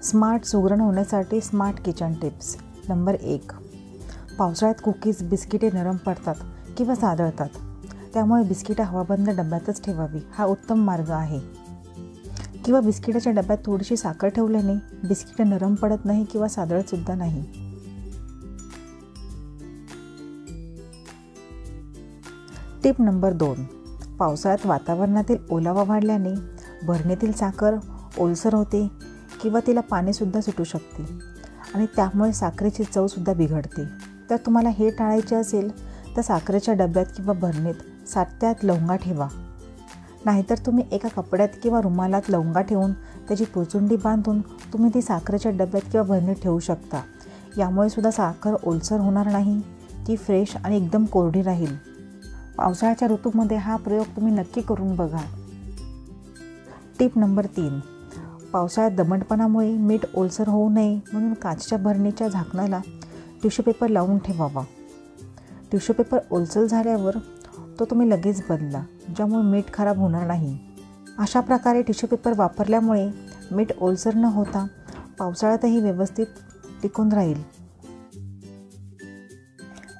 Smart सुगरण होण्यासाठी smart kitchen tips. Number 1. पावसाळ्यात cookies बिस्किटे नरम पडतात किंवा सादळतात, त्यामुळे बिस्किटं हवाबंद डब्यातच ठेवावी हा उत्तम मार्ग आहे. किंवा बिस्किटाच्या डब्यात थोडीशी साखर ठेवल्याने बिस्किटं नरम पडत नाही किंवा सादळतसुद्धा नाही. Tip number 2. पावसाळ्यात वातावरणातील ओलावा वाढल्याने भरणीतील साखर ओलसर होते किंवा तिला पाणीसुद्धा सुटू शकते आणि त्यामुळे साखरेची चवसुद्धा बिघडते. तर तुम्हाला हे टाळायचे असेल तर साखरेच्या डब्यात किंवा भरणीत साच्यात लवंगा ठेवा. नाहीतर तुम्ही एका कपड्यात किंवा रुमालात लवंगा ठेवून त्याची पुरचुंडी बांधून तुम्ही ती साखरेच्या डब्यात किंवा भरणीत ठेवू शकता. यामुळे सुद्धा साखर ओलसर होणार नाही, ती फ्रेश आणि एकदम कोरडी राहील. पावसाळ्याच्या ऋतूमध्ये हा प्रयोग तुम्ही नक्की करून बघा. Tip number 3. पावसाळ्यात दमटपणामुळे मीठ ओलसर होऊ नये म्हणून काचेच्या भरणीच्या झाकणाला टिश्यू पेपर लावून ठेवावा. टिश्यू पेपर ओलसर झाल्यावर तो तुम्ही लगेच बदला, ज्यामुळे मीठ खराब होणार नाही. अशा प्रकारे टिश्यू पेपर वापरल्यामुळे मीठ ओलसर न होता पावसाळ्यातही व्यवस्थित टिकून राहील.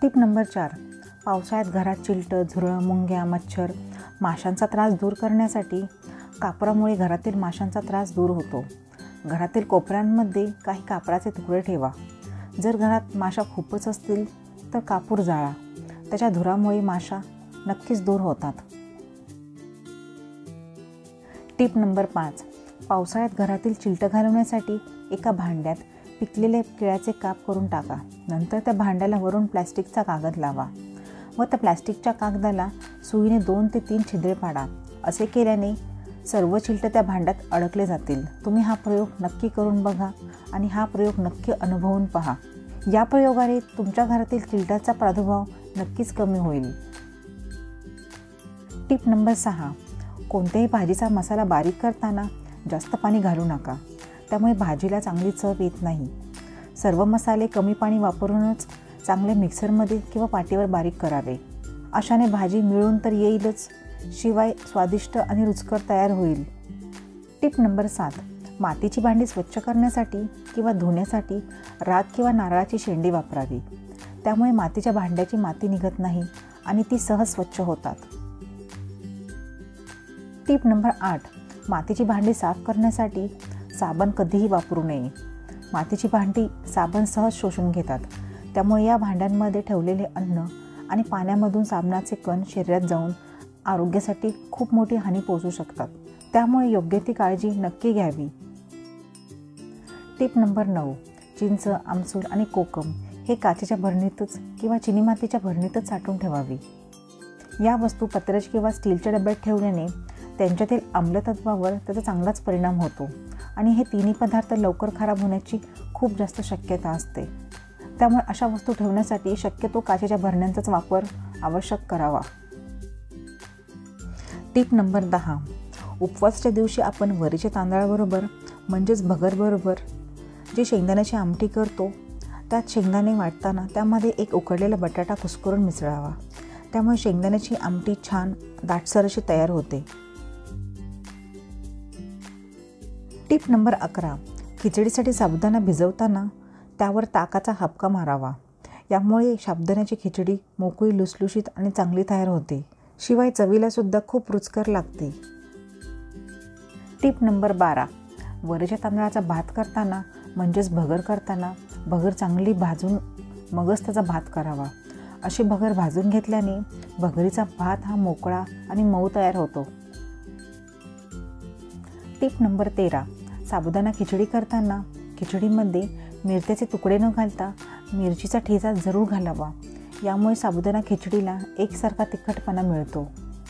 Tip number 4. पावसाळ्यात घरात चिलटं, झुरळं, मुंग्या, मच्छर, माशांचा त्रास दूर करण्यासाठी कापरामुळे घरातील माशांचा त्रास दूर होतो. घरातील कोपऱ्यांमध्ये काही कापराचे तुकडे ठेवा. जर घरात माशा खूपच असतील तर कापूर जाळा, त्याच्या धुरामुळे माशा नक्कीच दूर होतात. Tip number 5. पावसाळ्यात घरातील चिलटं घालवण्यासाठी एका भांड्यात पिकलेले केळ्याचे काप करून टाका. नंतर त्या भांड्याला वरून प्लॅस्टिकचा कागद लावा व त्या प्लॅस्टिकच्या कागदाला सुईने 2 ते 3 छिद्रे पाडा. असे केल्याने सर्व चिलटं त्या भांड्यात अडकले जातील. तुम्ही हा प्रयोग नक्की करून बघा आणि हा प्रयोग नक्की अनुभवून पहा. या प्रयोगाने तुमच्या घरातील चिलटाचा प्रादुर्भाव नक्कीच कमी होईल. Tip number 6. कोणत्याही भाजीचा मसाला बारीक करताना जास्त पाणी घालू नका, त्यामुळे भाजीला चांगली चव येत नाही. सर्व मसाले कमी पाणी वापरूनच चांगले मिक्सरमध्ये किंवा पाटीवर बारीक करावे. अशाने भाजी मिळून तर येईलच, शिवाय स्वादिष्ट आणि रुचकर तयार होईल. Tip number 7. मातीची भांडी स्वच्छ करण्यासाठी किंवा धुण्यासाठी राख किंवा नारळाची शेंडी वापरावी. त्यामुळे मातीच्या भांड्याची माती निघत नाही आणि ती सहज स्वच्छ होतात. Tip number 8. मातीची भांडी साफ करण्यासाठी साबण कधीही वापरू नये. मातीची भांडी साबण सहज शोषून घेतात, त्यामुळे या भांड्यांमध्ये ठेवलेले अन्न आणि पाण्यामधून साबणाचे कण शरीरात जाऊन आरोग्यासाठी खूप मोठी हानी पोहोचू शकतात. त्यामुळे योग्य ती काळजी नक्की घ्यावी. Tip number 9. चिंच, आमसूल आणि कोकम हे काचेच्या भरणीतच किंवा चिनी मातीच्या भरणीतच साठवून ठेवावी. या वस्तू पत्र्याच्या किंवा स्टीलच्या डब्यात ठेवल्याने त्यांच्यातील आम्लतत्वावर त्याचा चांगलाच परिणाम होतो आणि हे तिन्ही पदार्थ लवकर खराब होण्याची खूप जास्त शक्यता असते. त्यामुळे अशा वस्तू ठेवण्यासाठी शक्यतो काचेच्या भरण्यांचाच वापर आवश्यक करावा. Tip number 10. उपवासाच्या दिवशी आपण वरीच्या तांदळाबरोबर म्हणजेच भगरबरोबर जे शेंगदाण्याची आमटी करतो, त्यात शेंगदाणे वाटताना त्यामध्ये एक उकडलेला बटाटा कुस्करून मिसळावा. त्यामुळे शेंगदाण्याची आमटी छान दाटसर अशी तयार होते. Tip number 11. खिचडीसाठी साबुदाणा भिजवताना त्यावर ताकाचा हबका मारावा. यामुळे साबुदाण्याची खिचडी मोकळी, लुसलुशीत आणि चांगली तयार होते. शिवाय चवीला सुद्धा खूप रुचकर लागते. Tip number 12. वरीच्या तांदळाचा भात करताना म्हणजेच भगर करताना भगर चांगली भाजून मगच त्याचा भात करावा. अशी भगर भाजून घेतल्याने भगरीचा भात हा मोकळा आणि मऊ तयार होतो. Tip number 13. साबुदाणा खिचडी करताना खिचडीमध्ये मिरच्याचे तुकडे न घालता मिरचीचा ठेचा जरूर घालावा. यामुळे साबुदाणा खिचडीला एकसारखा तिखटपणा मिळतो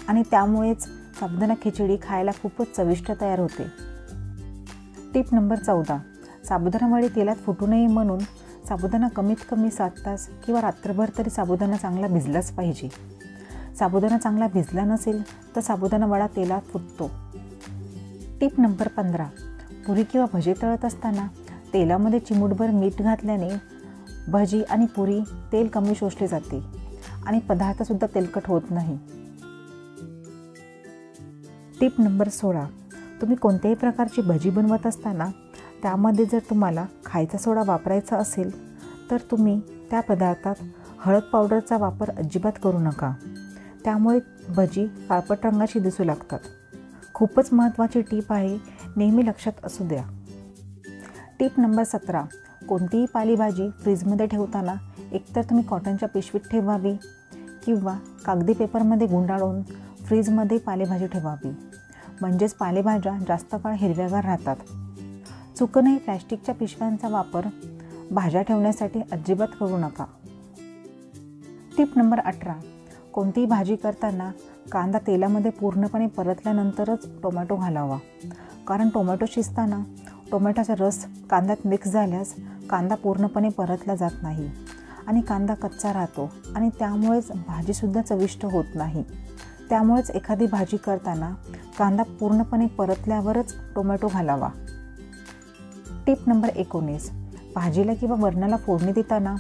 आणि त्यामुळेच साबुदाणा खिचडी खायला खूपच चविष्ट तयार होते. Tip number 14. साबुदाणा वडी तेलात फुटू नये म्हणून साबुदाणा कमीत कमी 7 तास किंवा रात्रभर तरी साबुदाणा चांगला भिजलाच पाहिजे. साबुदाणा चांगला भिजला नसेल तर साबुदाणा वडा तेलात फुटतो. Tip number 15. पुरी किंवा भजी तळत असताना तेलामध्ये चिमूटभर मीठ घातल्याने भजी आणि पुरी तेल कमी शोषले जाते आणि पदार्थसुद्धा तेलकट होत नाही. Tip number 16. तुम्ही कोणत्याही प्रकारची भजी बनवत असताना त्यामध्ये जर तुम्हाला खायचा सोडा वापरायचा असेल तर तुम्ही त्या पदार्थात हळद पावडरचा वापर अजिबात करू नका. त्यामुळे भजी काळपट रंगाची दिसू लागतात. खूपच महत्त्वाची टीप आहे, नेहमी लक्षात असू द्या. टीप नंबर 17. कोणतीही पालेभाजी फ्रीजमध्ये ठेवताना एकतर तुम्ही कॉटनच्या पिशवीत ठेवावी किंवा कागदी पेपरमध्ये गुंडाळून फ्रीजमध्ये पालेभाजी ठेवावी. म्हणजेच पालेभाज्या जास्त काळ हिरव्यागार राहतात. चुकूनही प्लॅस्टिकच्या पिशव्यांचा वापर भाज्या ठेवण्यासाठी अजिबात करू नका. Tip number 18. कोणतीही भाजी करताना कांदा तेलामध्ये पूर्णपणे परतल्यानंतरच टोमॅटो घालावा. कारण टोमॅटो शिजताना टोमॅटोचा रस कांद्यात मिक्स झाल्यास कांदा पूर्णपणे परतला जात नाही आणि कांदा कच्चा राहतो आणि त्यामुळेच भाजीसुद्धा चविष्ट होत नाही. त्यामुळेच एखादी भाजी करताना कांदा पूर्णपणे परतल्यावरच टोमॅटो घालावा. Tip number 19. भाजीला किंवा वरणाला फोडणी देताना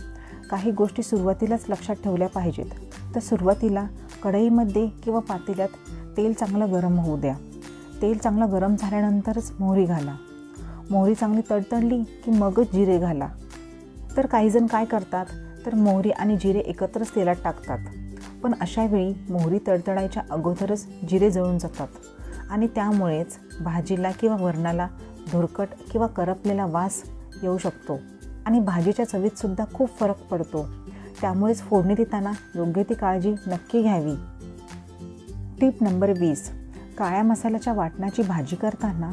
काही गोष्टी सुरुवातीलाच लक्षात ठेवल्या पाहिजेत. तर सुरुवातीला कढईमध्ये किंवा पातेल्यात तेल चांगलं गरम होऊ द्या. तेल चांगलं गरम झाल्यानंतरच मोहरी घाला. मोहरी चांगली तडतडली की मगच जिरे घाला. तर काहीजण काय करतात तर मोहरी आणि जिरे एकत्रच तेलात टाकतात. पण अशा वेळी मोहरी तडतडायच्या अगोदरच जिरे जळून जातात आणि त्यामुळेच भाजीला किंवा वरणाला धुरकट किंवा करपलेला वास येऊ शकतो आणि भाजीच्या चवीतसुद्धा खूप फरक पडतो. त्यामुळेच फोडणी देताना योग्य ती काळजी नक्की घ्यावी. टीप नंबर 20. काळ्या मसाल्याच्या वाटणाची भाजी करताना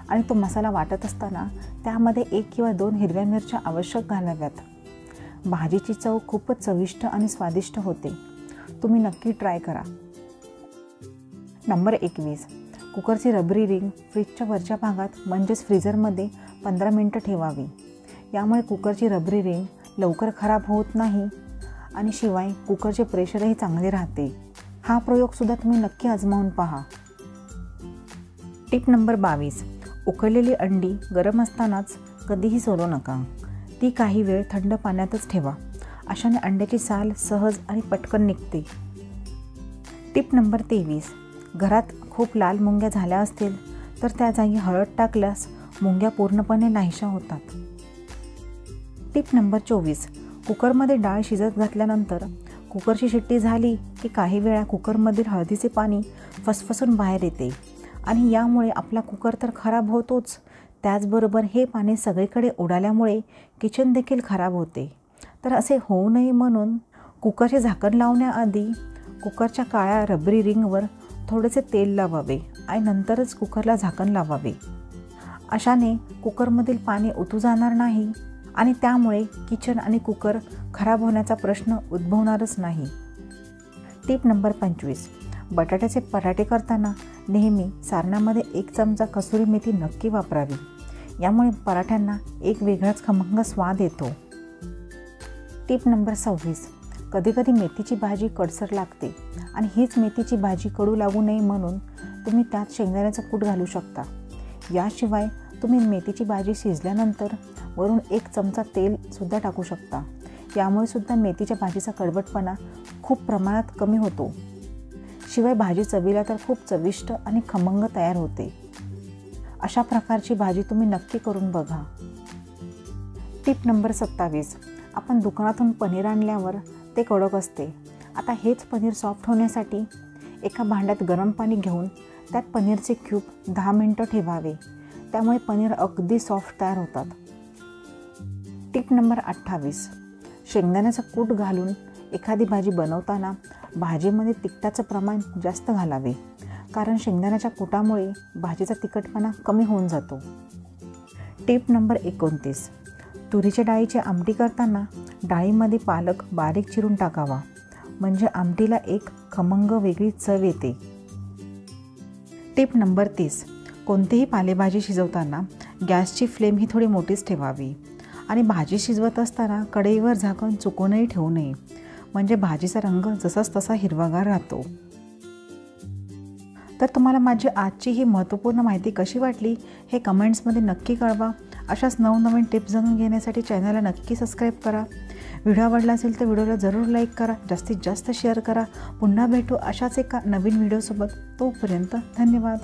आणि तो मसाला वाटत असताना त्यामध्ये 1 किंवा 2 हिरव्या मिरच्या आवश्यक घालाव्यात. भाजीची चव खूपच चविष्ट आणि स्वादिष्ट होते. तुम्ही नक्की ट्राय करा. नंबर 21. कुकरची रबरी रिंग फ्रीजच्या वरच्या भागात म्हणजेच फ्रीझरमध्ये 15 मिनटं ठेवावी. यामुळे कुकरची रबरी रिंग लवकर खराब होत नाही आणि शिवाय कुकरचे प्रेशरही चांगले राहते. हा प्रयोगसुद्धा तुम्ही नक्की आजमावून पहा. Tip number 22. उकळलेली अंडी गरम असतानाच कधीही सोलू नका. ती काही वेळ थंड पाण्यातच ठेवा. अशाने अंड्याची साल सहज आणि पटकन निघते. Tip number 23. घरात खूप लाल मुंग्या झाल्या असतील तर त्या जागी हळद टाकल्यास मुंग्या पूर्णपणे नाहीशा होतात. Tip number 24. कुकरमध्ये डाळ शिजत घातल्यानंतर कुकरची शिट्टी झाली की काही वेळा कुकरमधील हळदीचे पाणी फसफसून बाहेर येते आणि यामुळे आपला कुकर तर खराब होतोच, त्याचबरोबर हे पाणी सगळीकडे उडाल्यामुळे किचन देखील खराब होते. तर असे होऊ नये म्हणून कुकरचे झाकण लावण्याआधी कुकरच्या काळ्या रबरी रिंगवर थोडेसे तेल लावावे आणि नंतरच कुकरला झाकण लावावे. अशाने कुकरमधील पाणी ओतू जाणार नाही आणि त्यामुळे किचन आणि कुकर खराब होण्याचा प्रश्न उद्भवणारच नाही. Tip number 25. बटाट्याचे पराठे करताना नेहमी सारणामध्ये 1 चमचा कसुरी मेथी नक्की वापरावी. यामुळे पराठ्यांना एक वेगळाच खमंग स्वाद येतो. Tip number 26. कधीकधी मेथीची भाजी कडसर लागते आणि हीच मेथीची भाजी कडू लागू नये म्हणून तुम्ही त्यात शेंगदाण्याचं कूट घालू शकता. याशिवाय तुम्ही मेथीची भाजी शिजल्यानंतर वरून 1 चमचा तेलसुद्धा टाकू शकता. यामुळे सुद्धा मेथीच्या भाजीचा कडवटपणा खूप प्रमाणात कमी होतो. शिवाय भाजी चवीला तर खूप चविष्ट आणि खमंग तयार होते. अशा प्रकारची भाजी तुम्ही नक्की करून बघा. Tip number 27. आपण दुकानातून पनीर आणल्यावर ते कडक असते. आता हेच पनीर सॉफ्ट होण्यासाठी एका भांड्यात गरम पाणी घेऊन त्यात पनीरचे क्यूब 10 मिनटं ठेवावे. त्यामुळे पनीर अगदी सॉफ्ट तयार होतात. Tip number 28. शेंगदाण्याचं कूट घालून एखादी भाजी बनवताना भाजीमध्ये तिखटाचं प्रमाण जास्त घालावे. कारण शेंगदाण्याच्या कूटामुळे भाजीचा तिखटपणा कमी होऊन जातो. Tip number 29. तुरीच्या डाळीची आमटी करताना डाळीमध्ये पालक बारीक चिरून टाकावा. म्हणजे आमटीला एक खमंग वेगळी चव येते. Tip number 30. कोणतीही पालेभाजी शिजवताना गॅसची फ्लेम ही थोडी मोठीच ठेवावी आणि भाजी शिजवत असताना कढईवर झाकण चुकूनही ठेवू नये. म्हणजे भाजीचा रंग जसाच तसा हिरवागार राहतो. तर तुम्हाला माझी आजची ही महत्त्वपूर्ण माहिती कशी वाटली हे कमेंट्समध्ये नक्की कळवा. अशाच नवनवीन टिप्स जाणून घेण्यासाठी चॅनलला नक्की सबस्क्राईब करा. व्हिडिओ आवडला असेल तर व्हिडिओला जरूर लाईक करा, जास्तीत जास्त शेअर करा. पुन्हा भेटू अशाच एका नवीन व्हिडिओसोबत. तोपर्यंत धन्यवाद.